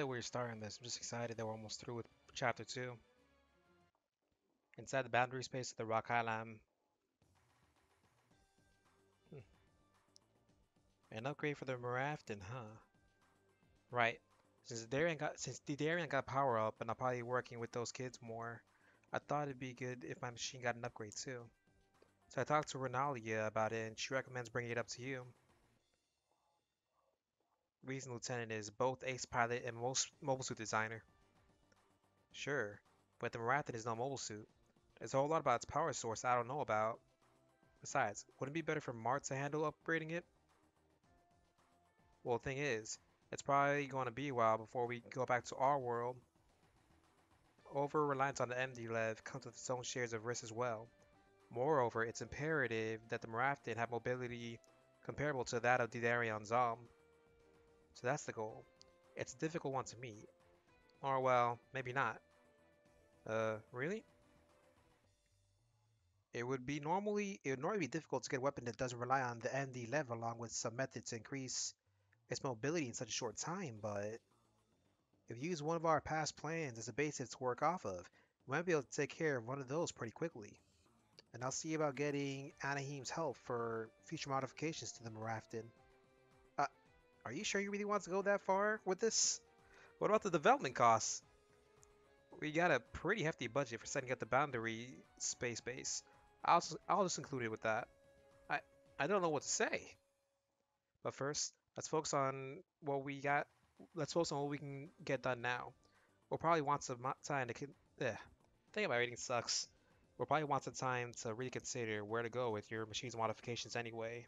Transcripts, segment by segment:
that we're starting this. I'm just excited that we're almost through with chapter 2. Inside the boundary space of the Rock Island. Hmm. An upgrade for the Marafton, huh? Right. Since the Darien got power up and I'm probably working with those kids more, I thought it'd be good if my machine got an upgrade too. So I talked to Renalia about it and she recommends bringing it up to you. Reason Lieutenant is both ace pilot and most mobile suit designer. Sure, but the Marathon is no mobile suit. There's a whole lot about its power source I don't know about. Besides, wouldn't it be better for Mart to handle upgrading it? Well, the thing is, it's probably going to be a while before we go back to our world. Over-reliance on the MD-Lev comes with its own shares of risk as well. Moreover, it's imperative that the Marafton have mobility comparable to that of Didarion Zom. So that's the goal. It's a difficult one to meet. Or, well, maybe not. Really? It would normally be difficult to get a weapon that doesn't rely on the MD-Lev along with some methods to increase its mobility in such a short time, but if you use one of our past plans as a basis to work off of, we might be able to take care of one of those pretty quickly. And I'll see about getting Anahim's help for future modifications to the Marafton. Uh, are you sure you really want to go that far with this? What about the development costs? We got a pretty hefty budget for setting up the boundary space base. I'll just include it with that. I I don't know what to say. But first, let's focus on what we got. Let's focus on what we can get done now. We'll probably want some time to. Thinking about reading sucks. We'll probably want some time to really consider where to go with your machine's modifications anyway.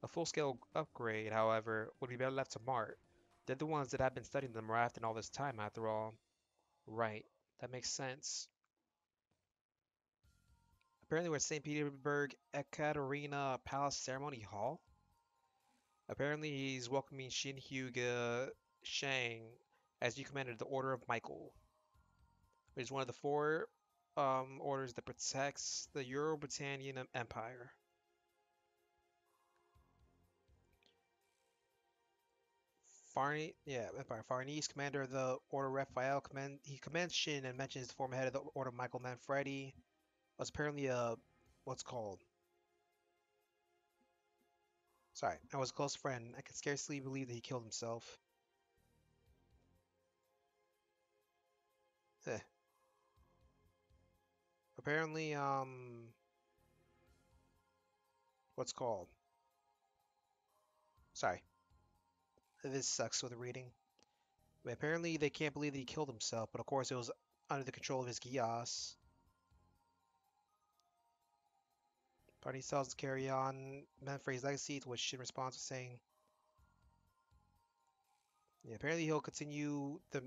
A full-scale upgrade, however, would be better left to Mart. They're the ones that have been studying the Marathon all this time, after all. Right, that makes sense. Apparently, we're at St. Petersburg Ekaterina Palace Ceremony Hall. Apparently, he's welcoming Shin Hyuga Shang as you commanded the Order of Michael, which is one of the four orders that protects the Euro-Britannian Empire. Empire. Farnese, commander of the Order Raphael, he commands Shin and mentions the former head of the Order Michael Manfredi was apparently what's called. Sorry, I was a close friend. I could scarcely believe that he killed himself. Eh. Apparently, what's called. Sorry, this sucks with the reading. But apparently, they can't believe that he killed himself, but of course, it was under the control of his Geass. Party tells to carry on Manfred's legacy, to which Shin responds with saying, yeah, apparently he'll continue the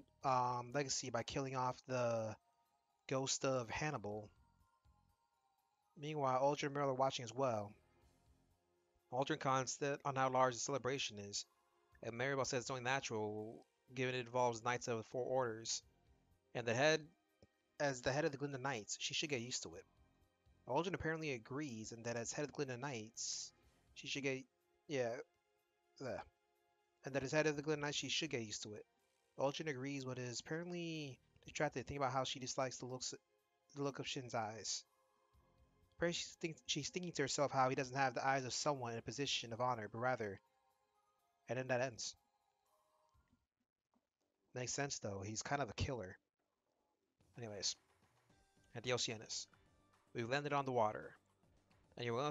legacy by killing off the ghost of Hannibal. Meanwhile, Aldrin and Merrill are watching as well. Aldrin comments on how large the celebration is, and Maribel says it's only natural, given it involves Knights of the Four Orders, and as the head of the Glinda Knights, she should get used to it. Aldrin apparently agrees, and that as head of the Glinda Knights, she should get, yeah, uh, and that as head of the Glinda Knights, she should get used to it. Aldrin agrees, but is apparently distracted thinking about how she dislikes the look of Shin's eyes. Apparently she's thinking to herself how he doesn't have the eyes of someone in a position of honor, but rather, and then that ends. Makes sense though, he's kind of a killer. Anyways, at the Oceanus. We've landed on the water. Anyone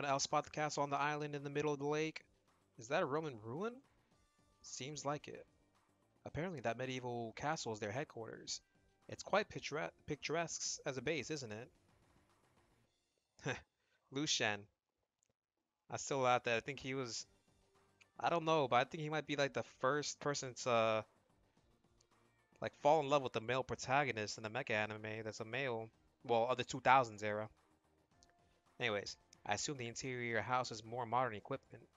else spot the castle on the island in the middle of the lake? Is that a Roman ruin? Seems like it. Apparently that medieval castle is their headquarters. It's quite picturesque as a base, isn't it? Lushan. I still laugh that. I think he was. I don't know, but I think he might be like the first person to like fall in love with the male protagonist in the mecha anime. That's a male. Well, of the 2000s era. Anyways, I assume the interior house is more modern equipment.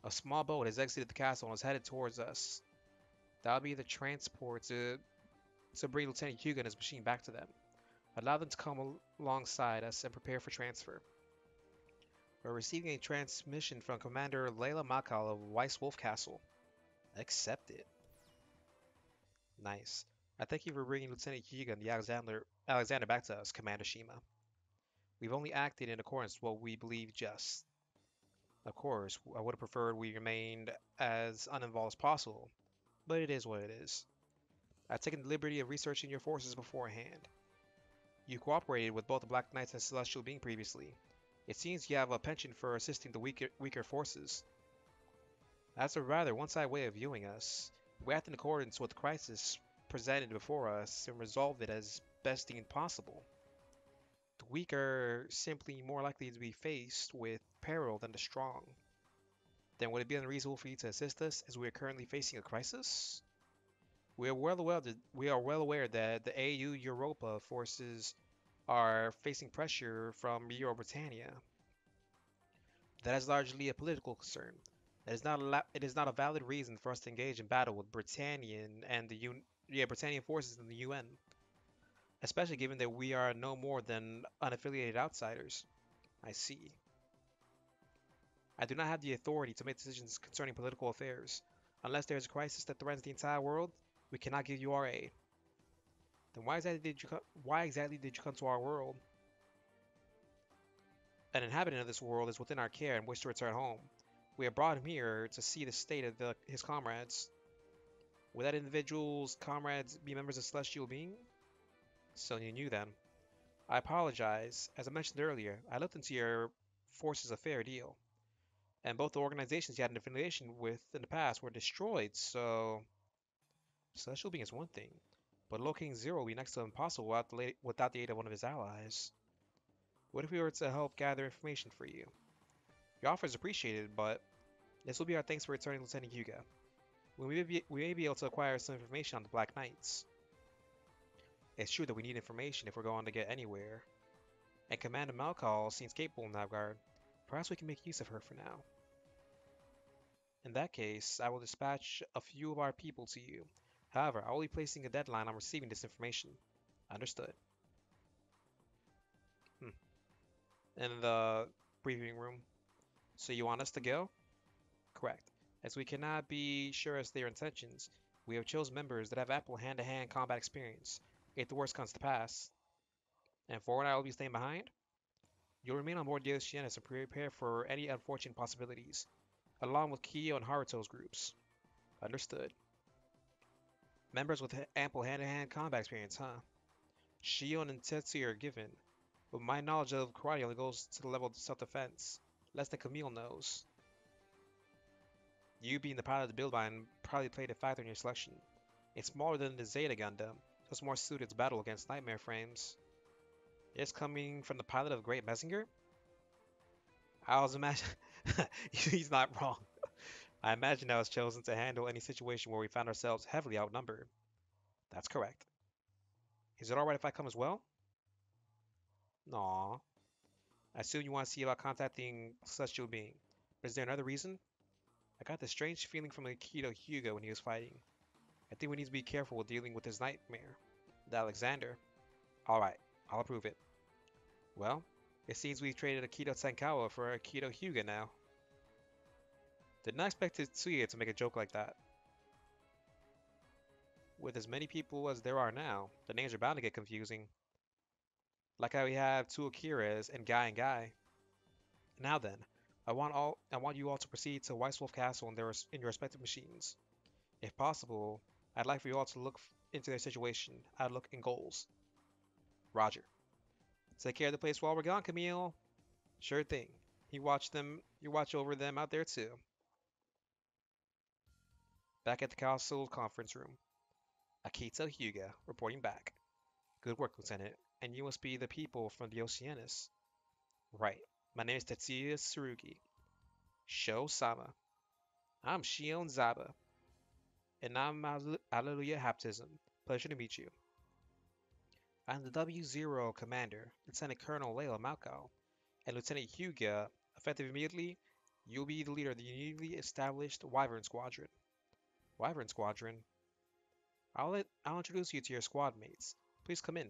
A small boat has exited the castle and is headed towards us. That'll be the transport to bring Lieutenant Hugo and his machine back to them. Allow them to come alongside us and prepare for transfer. We're receiving a transmission from Commander Leila Makal of Weiss Wolf Castle. Accept it. Nice. I thank you for bringing Lieutenant Hyuga and the Alexander back to us, Commander Shima. We've only acted in accordance with what we believe just. Of course, I would have preferred we remained as uninvolved as possible, but it is what it is. I've taken the liberty of researching your forces beforehand. You cooperated with both the Black Knights and Celestial Being previously. It seems you have a penchant for assisting the weaker forces. That's a rather one-sided way of viewing us. We act in accordance with the crisis presented before us and resolve it as best deemed possible. The weak are simply more likely to be faced with peril than the strong. Then would it be unreasonable for you to assist us as we are currently facing a crisis? We are well aware that the AU Europa forces are facing pressure from Euro Britannia. That is largely a political concern. It is not a valid reason for us to engage in battle with Britannian forces in the UN, especially given that we are no more than unaffiliated outsiders. I see. I do not have the authority to make decisions concerning political affairs. Unless there is a crisis that threatens the entire world, we cannot give you our aid. Then why exactly did you come to our world? An inhabitant of this world is within our care and wishes to return home. We have brought him here to see the state of his comrades. Would that individual's comrades be members of Celestial Being? So you knew then. I apologize. As I mentioned earlier, I looked into your forces a fair deal, and both the organizations you had an affiliation with in the past were destroyed, so Celestial Being is one thing, but locating Zero will be next to impossible without the aid of one of his allies. What if we were to help gather information for you? Your offer is appreciated, but this will be our thanks for returning Lieutenant Hyuga. We may be able to acquire some information on the Black Knights. It's true that we need information if we're going to get anywhere, and Commander Malkal seems capable in that regard. Perhaps we can make use of her for now. In that case, I will dispatch a few of our people to you. However, I will be placing a deadline on receiving this information. Understood. Hmm. In the briefing room. So you want us to go? Correct. As we cannot be sure as their intentions, we have chosen members that have ample hand-to-hand combat experience, if the worst comes to pass. And Ford and I will be staying behind? You'll remain on board the Oceanus and prepare for any unfortunate possibilities, along with Kyo and Haruto's groups. Understood. Members with ample hand-to-hand combat experience, huh? Shion and Tetsuya are given, but my knowledge of karate only goes to the level of self-defense, less than Camille knows. You being the pilot of the build line probably played a factor in your selection. It's smaller than the Zeta Gundam, so it's more suited to battle against nightmare frames. It's coming from the pilot of Great Messenger? I was imagine he's not wrong. I imagine I was chosen to handle any situation where we found ourselves heavily outnumbered. That's correct. Is it alright if I come as well? Aw. I assume you want to see about contacting Celestial Being. But is there another reason? I got this strange feeling from Akito Hyuga when he was fighting. I think we need to be careful with dealing with his nightmare. The Alexander. Alright, I'll approve it. Well, it seems we've traded Akito Sankawa for Akito Hyuga now. Did not expect Tetsuya to make a joke like that. With as many people as there are now, the names are bound to get confusing. Like how we have two Akiras and Guy. Now then, I want you all to proceed to Weiss Wolf Castle in your respective machines. If possible, I'd like for you all to look into their situation, outlook, and goals. Roger. Take care of the place while we're gone, Camille. Sure thing. You watch over them out there too. Back at the castle conference room. Akito Hyuga, reporting back. Good work, Lieutenant. And you must be the people from the Oceanus. Right. My name is Tetsuya Tsurugi. Sho-sama. I'm Shion Zaba. And I'm Alleluia Baptism. Pleasure to meet you. I'm the wZero commander, Lieutenant Colonel Leila Malkal. And Lieutenant Hyuga, effective immediately, you'll be the leader of the newly established Wyvern Squadron. Wyvern Squadron? I'll introduce you to your squad mates. Please come in.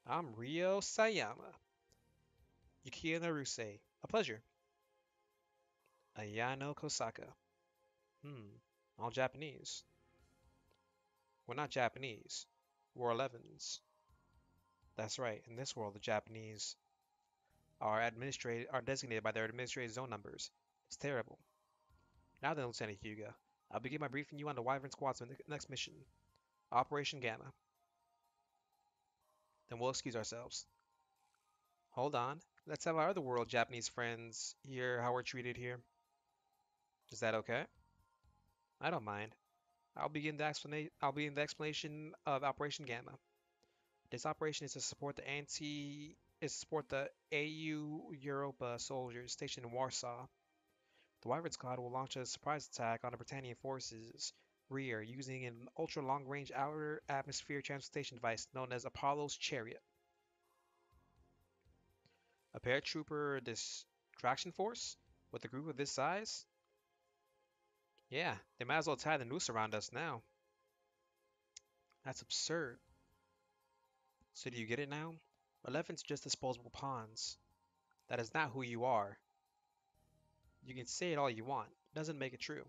I'm Ryo Sayama. Yukiya Naruse. A pleasure. Ayano Kosaka. All Japanese. We're not Japanese. We're 11s. That's right. In this world, the Japanese are designated by their administrative zone numbers. It's terrible. Now then, Lieutenant Hyuga, I'll begin by briefing you on the Wyvern Squad's next mission, Operation Gamma. Then we'll excuse ourselves. Hold on. Let's have our other world Japanese friends hear how we're treated here. Is that okay? I don't mind. I'll begin the explanation of Operation Gamma. This operation is to support the AU Europa soldiers stationed in Warsaw. The Wyvern Squad will launch a surprise attack on the Britannian forces' rear using an ultra long-range outer atmosphere transportation device known as Apollo's Chariot. A paratrooper distraction force? With a group of this size? Yeah, they might as well tie the noose around us now. That's absurd. So do you get it now? 11's just disposable pawns. That is not who you are. You can say it all you want. It doesn't make it true.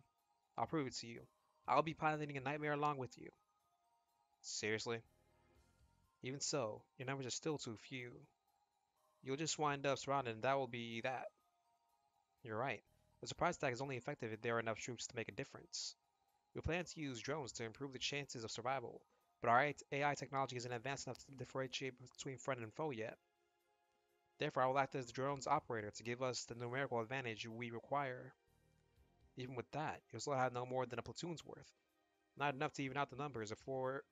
I'll prove it to you. I'll be piloting a nightmare along with you. Seriously? Even so, your numbers are still too few. You'll just wind up surrounded and that will be that. You're right. The surprise attack is only effective if there are enough troops to make a difference. We plan to use drones to improve the chances of survival, but our AI technology isn't advanced enough to differentiate between friend and foe yet. Therefore, I will act as the drone's operator to give us the numerical advantage we require. Even with that, you'll still have no more than a platoon's worth. Not enough to even out the numbers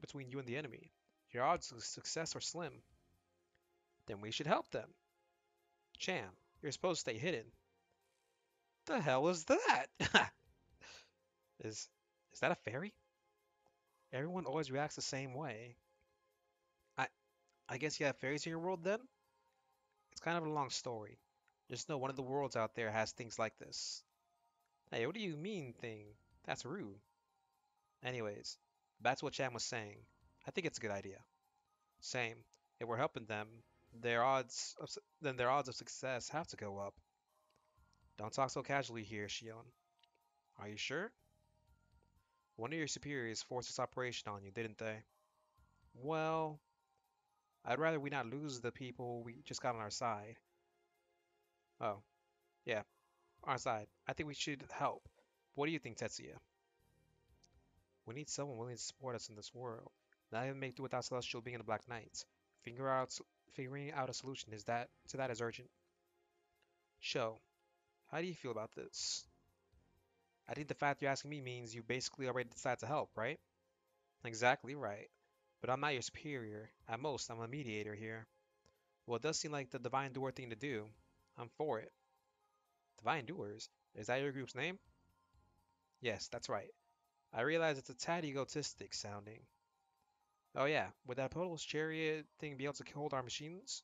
between you and the enemy. Your odds of success are slim. Then we should help them. Cham, you're supposed to stay hidden. The hell is that? is is that a fairy? Everyone always reacts the same way. I I guess you have fairies in your world then? It's kind of a long story. Just know one of the worlds out there has things like this. Hey, what do you mean thing? That's rude. Anyways, back to what Cham was saying. I think it's a good idea. Same. If we're helping them, their odds of success have to go up. Don't talk so casually here, Shion. Are you sure? One of your superiors forced this operation on you, didn't they? Well, I'd rather we not lose the people we just got on our side. Oh, yeah, our side. I think we should help. What do you think, Tetsuya? We need someone willing to support us in this world. Not even make do without Celestial being in the Black Knights. Figuring out a solution to that is urgent. Sho, how do you feel about this? I think the fact you're asking me means you basically already decided to help, right? Exactly right. But I'm not your superior. At most, I'm a mediator here. Well, it does seem like the Divine Doer thing to do. I'm for it. Divine Doers? Is that your group's name? Yes, that's right. I realize it's a tad egotistic sounding. Oh yeah, would that Apollo's Chariot thing be able to hold our machines?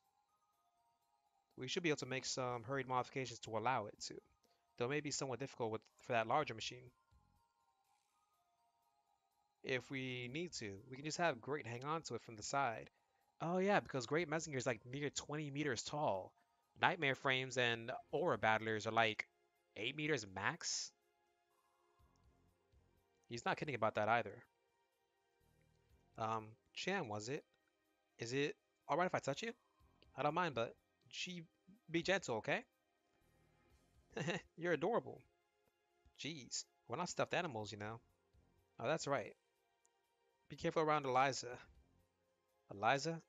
We should be able to make some hurried modifications to allow it to. Though it may be somewhat difficult for that larger machine. If we need to, we can just have Great hang on to it from the side. Oh yeah, because Great Messenger is like near 20 meters tall. Nightmare Frames and Aura Battlers are like 8 meters max. He's not kidding about that either. Chan, was it? Is it alright if I touch you? I don't mind, but be gentle, okay? You're adorable. Jeez, we're not stuffed animals, you know. Oh, that's right. Be careful around Eliza. Eliza?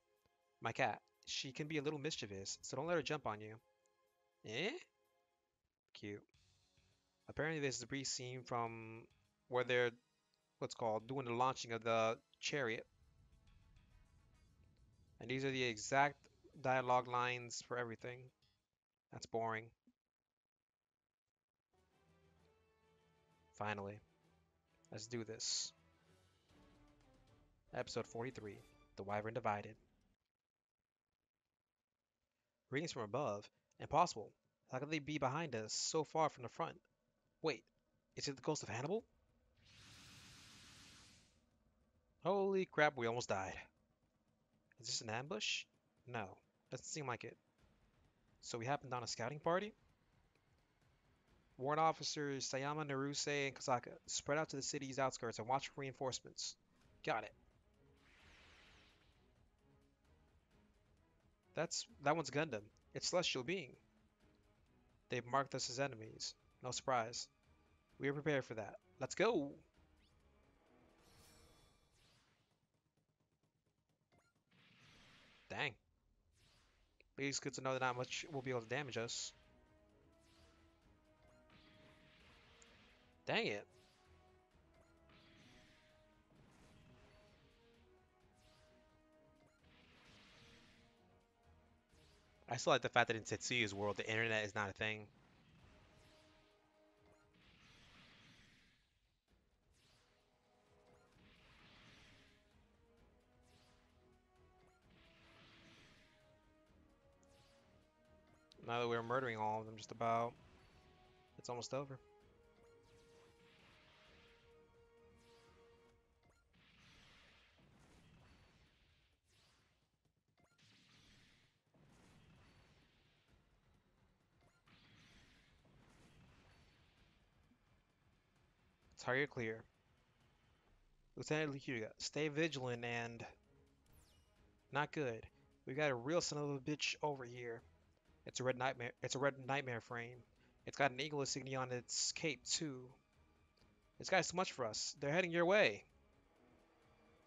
My cat. She can be a little mischievous, so don't let her jump on you. Eh? Cute. Apparently there's debris seen from where they're, what's called, doing the launching of the chariot. And these are the exact dialogue lines for everything. That's boring. Finally, let's do this. Episode 43, The Wyvern Divided. Readings from above? Impossible. How could they be behind us so far from the front? Wait, is it the ghost of Hannibal? Holy crap, we almost died. Is this an ambush? No, doesn't seem like it. So we happened on a scouting party? Warrant officers Sayama, Naruse, and Kazaka spread out to the city's outskirts and watch for reinforcements. Got it. That one's Gundam. It's celestial being. They've marked us as enemies. No surprise. We are prepared for that. Let's go! Dang. But it's good to know that not much will be able to damage us. Dang it. I still like the fact that in Tetsuya's world, the internet is not a thing. Now that we're murdering all of them, just about, it's almost over. Target clear. Lieutenant Lukuga, stay vigilant and not good. We got a real son of a bitch over here. It's a red nightmare. It's a red nightmare frame. It's got an eagle insignia on its cape too. This guy's too much for us. They're heading your way.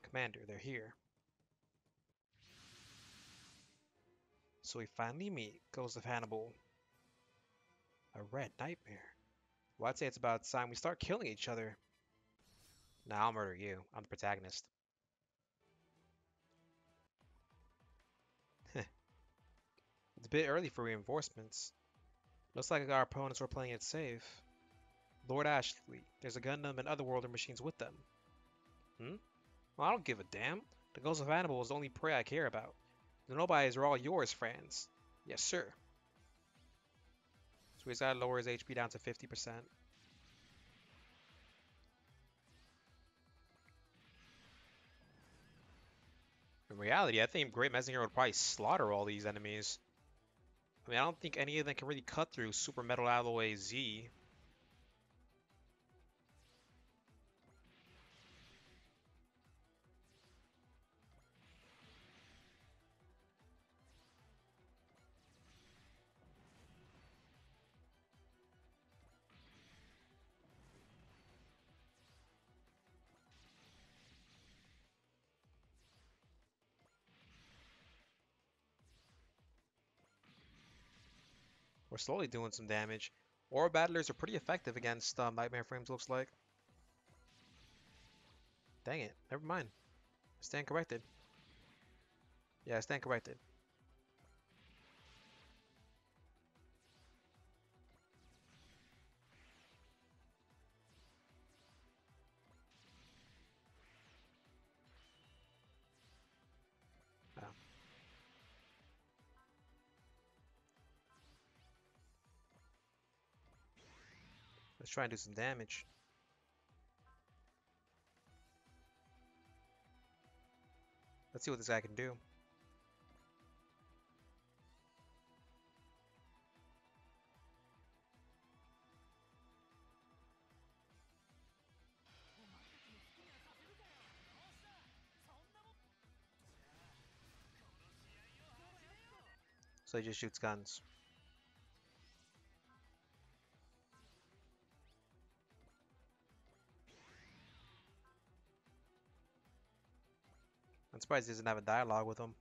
Commander, they're here. So we finally meet, Ghost of Hannibal. A red nightmare. Well, I'd say it's about time we start killing each other. Nah, I'll murder you. I'm the protagonist. It's a bit early for reinforcements. Looks like our opponents were playing it safe. Lord Ashley, there's a Gundam and other worlder machines with them. Hmm? Well, I don't give a damn. The Ghost of Hannibal is the only prey I care about. The nobodies are all yours, friends. Yes, sir. So he's got to lower his HP down to 50%. In reality, I think Great Messenger would probably slaughter all these enemies. I mean, I don't think any of them can really cut through Super Metal Alloy Z. We're slowly doing some damage. Aura Battlers are pretty effective against Nightmare Frames, looks like. Dang it, never mind. I stand corrected. Yeah, I stand corrected. Oh. Let's try and do some damage. Let's see what this guy can do. So he just shoots guns. I'm surprised he doesn't have a dialogue with him.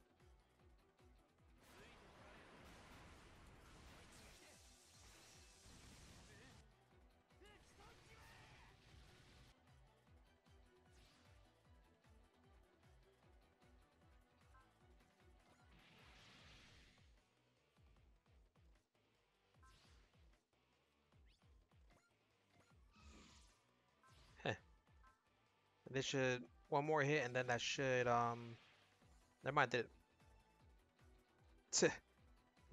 Heh. This should one more hit and then that should never mind, did it.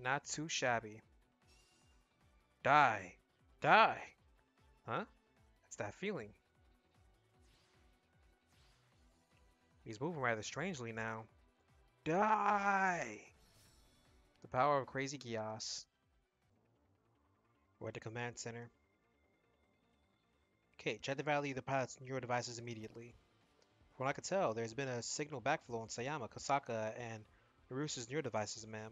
Not too shabby. Die. Die. Huh? That's that feeling. He's moving rather strangely now. Die! The power of crazy Geass. We're at the command center. Okay, check the value of the pilot's neural devices immediately. From what I could tell, there's been a signal backflow on Sayama, Kosaka, and Narusa's neural devices, ma'am.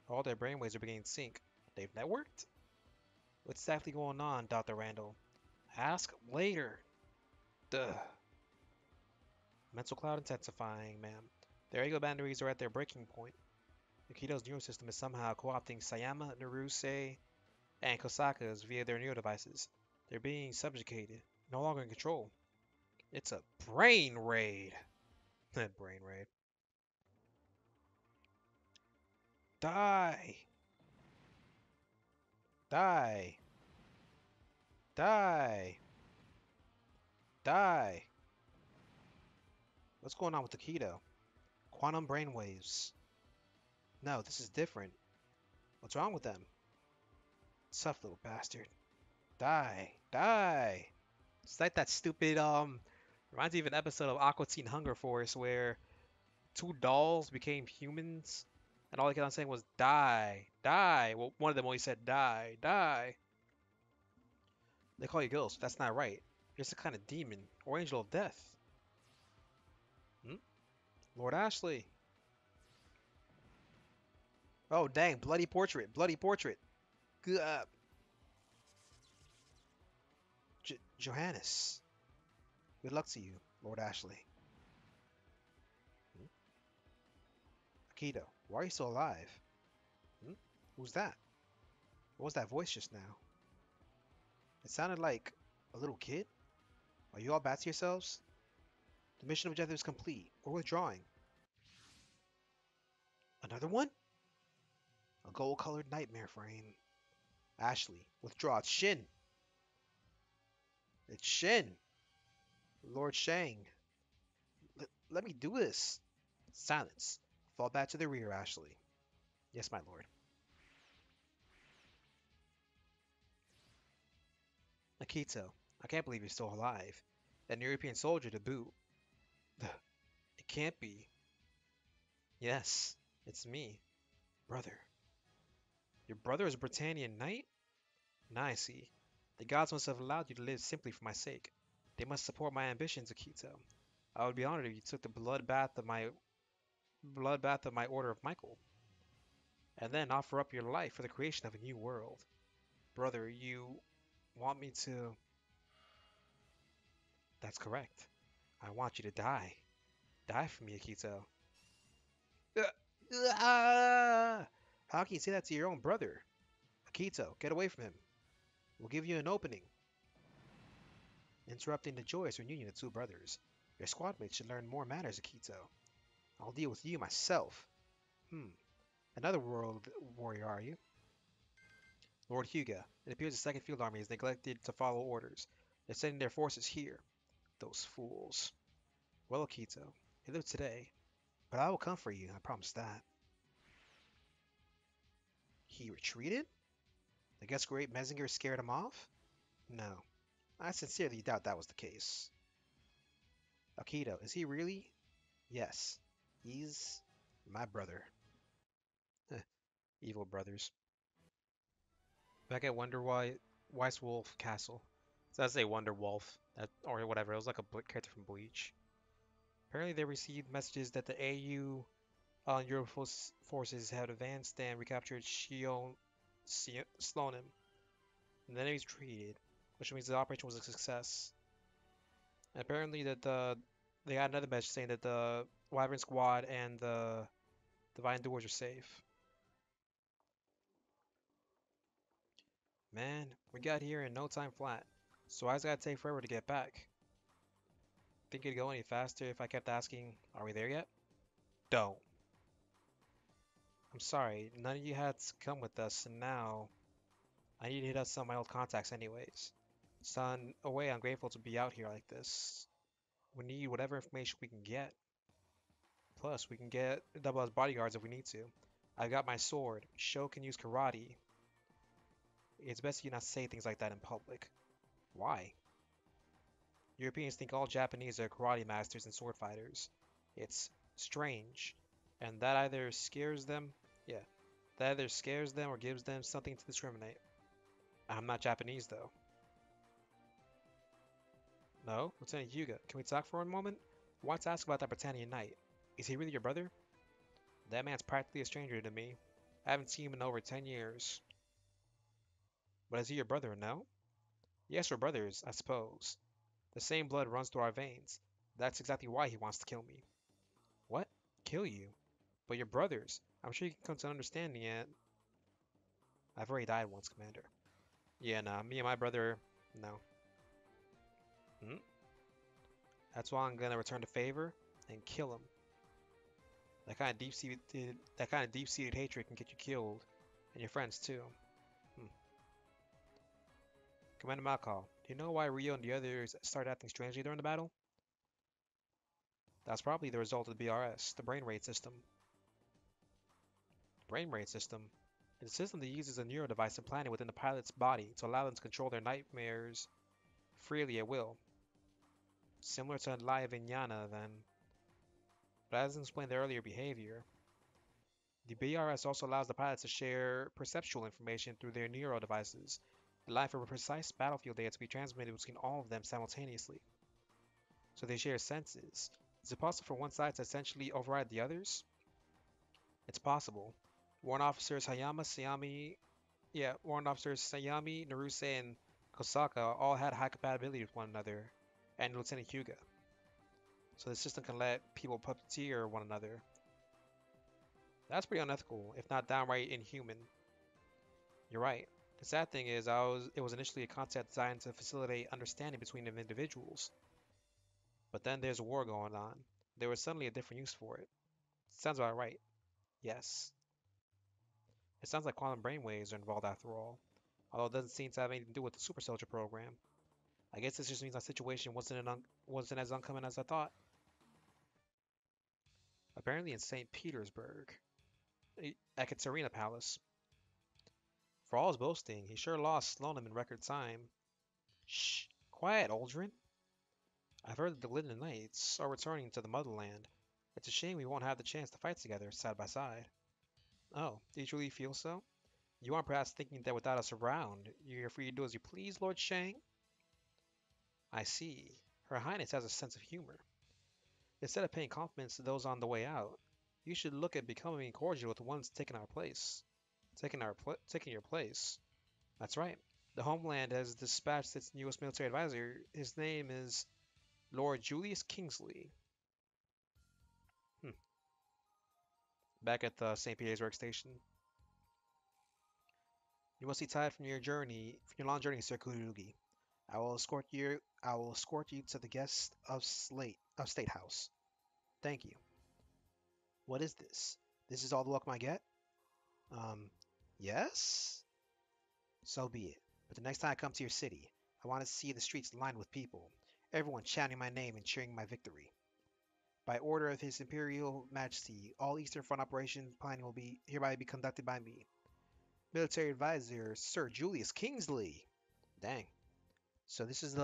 All their brainwaves are beginning to sync. They've networked? What's exactly going on, Dr. Randall? Ask later. Duh. Mental cloud intensifying, ma'am. Their ego boundaries are at their breaking point. Akito's neural system is somehow co-opting Sayama, Naruse, and Kosaka's via their neural devices. They're being subjugated, no longer in control. It's a brain raid. Brain raid. Die! Die! Die! Die! What's going on with Akito? Quantum brainwaves. No, this is different. What's wrong with them? Tough little bastard. Die! Die! It's like that stupid, reminds me of an episode of Aqua Teen Hunger Force where two dolls became humans and all they kept on saying was die, die. Well, one of them only said die, die. They call you ghost. That's not right. You're just a kind of demon or angel of death. Hmm? Lord Ashley. Oh, dang. Bloody portrait. Bloody portrait. Good. Johannes. Good luck to you, Lord Ashley. Hmm? Akito. Why are you still alive? Hmm? Who's that? What was that voice just now? It sounded like a little kid. Are you all back to yourselves? The mission objective is complete. We're withdrawing. Another one? A gold-colored nightmare frame. Ashley, withdraw. It's Shin. It's Shin. Lord Shang. Let me do this. Silence. Fall back to the rear, Ashley. Yes, my lord. Akito, I can't believe you're still alive. An European soldier to boot. It can't be. Yes, it's me. Brother. Your brother is a Britannian knight? Now I see. The gods must have allowed you to live simply for my sake. They must support my ambitions, Akito. I would be honored if you took the bloodbath of my Order of Michael, and then offer up your life for the creation of a new world. Brother, you want me to... That's correct. I want you to die. Die for me, Akito. Ah! How can you say that to your own brother? Akito, get away from him. We'll give you an opening. Interrupting the joyous reunion of two brothers. Your squadmates should learn more manners, Akito. I'll deal with you myself. Another world warrior, are you? Lord Hyuga, it appears the Second Field Army has neglected to follow orders. They're sending their forces here. Those fools. Well, Akito, you live today, but I will come for you, I promise that. He retreated? I guess Great Messinger scared him off? No, I sincerely doubt that was the case. Akito, is he really? Yes, he's my brother. Evil brothers. Back at Weiss Wolf Castle. So that's a Wonder Wolf, or whatever. It was like a character from Bleach. Apparently, they received messages that the AU Euro forces had advanced and recaptured Slonim. And then he was treated, which means the operation was a success. And apparently, they got another message saying that the Wyvern Squad and the Divine Doers are safe. Man, we got here in no time flat. So why's it gotta take forever to get back? Think it'd go any faster if I kept asking, are we there yet? Don't. I'm sorry, none of you had to come with us, and now I need to hit up some of my old contacts anyways. Son, away, I'm grateful to be out here like this. We need whatever information we can get. Plus, we can get double as bodyguards if we need to. I've got my sword. Sho can use karate. It's best you not say things like that in public. Why? Europeans think all Japanese are karate masters and sword fighters. It's strange, and that either scares them, yeah, that either scares them or gives them something to discriminate. I'm not Japanese though. No, Lieutenant Hyuga, can we talk for a moment? I want to ask about that Britannian knight. Is he really your brother? That man's practically a stranger to me. I haven't seen him in over 10 years. But is he your brother, no? Yes, we're brothers, I suppose. The same blood runs through our veins. That's exactly why he wants to kill me. What? Kill you? But you're brothers. I'm sure you can come to an understanding yet. I've already died once, Commander. Yeah, nah, me and my brother, no. Hmm? That's why I'm gonna return the favor and kill him. That kind of deep-seated hatred can get you killed, and your friends too. Hmm. Commander Malkal, do you know why Rio and the others started acting strangely during the battle? That's probably the result of the BRS, the brain rate system. Brain rate system. It's a system that uses a neural device implanted within the pilot's body to allow them to control their nightmares freely at will. Similar to Live Vijnana, then. But that doesn't explain their earlier behavior. The BRS also allows the pilots to share perceptual information through their neural devices, allowing for precise battlefield data to be transmitted between all of them simultaneously. So they share senses. Is it possible for one side to essentially override the others? It's possible. Warrant officers Warrant officers Sayami, Naruse, and Kosaka all had high compatibility with one another, and Lieutenant Hyuga. So the system can let people puppeteer one another. That's pretty unethical, if not downright inhuman. You're right. The sad thing is, it was initially a concept designed to facilitate understanding between individuals. But then there's a war going on. There was suddenly a different use for it. Sounds about right. Yes. It sounds like quantum brainwaves are involved after all. Although it doesn't seem to have anything to do with the super soldier program. I guess this just means our situation wasn't as uncommon as I thought. Apparently in St. Petersburg. At Katerina Palace. For all his boasting, he sure lost Slonim in record time. Shh! Quiet, Aldrin! I've heard that the Linden Knights are returning to the motherland. It's a shame we won't have the chance to fight together, side by side. Oh, do you truly feel so? You aren't perhaps thinking that without us around, you're free to do as you please, Lord Shang? I see. Her Highness has a sense of humor. Instead of paying compliments to those on the way out, you should look at becoming cordial with the ones taking our place. Taking your place. That's right. The Homeland has dispatched its newest military advisor. His name is Lord Julius Kingsley. Hmm. Back at the St. Petersburg station. You must be tired from your long journey, Sir Kurugi. I will escort you to the guest of State House. Thank you. What is this? This is all the welcome I get? Um, yes? So be it. But the next time I come to your city, I want to see the streets lined with people, everyone chanting my name and cheering my victory. By order of His Imperial Majesty, all Eastern Front operation planning will be hereby be conducted by me. Military Advisor Sir Julius Kingsley. Dang. So this is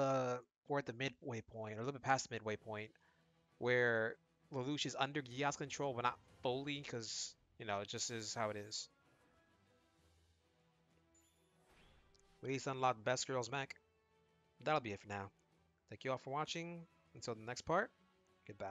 we're at the midway point, or a little bit past the midway point, where Lelouch is under Geass control, but not fully, because, it just is how it is. Please unlock Best Girls Mech. That'll be it for now. Thank you all for watching. Until the next part, goodbye.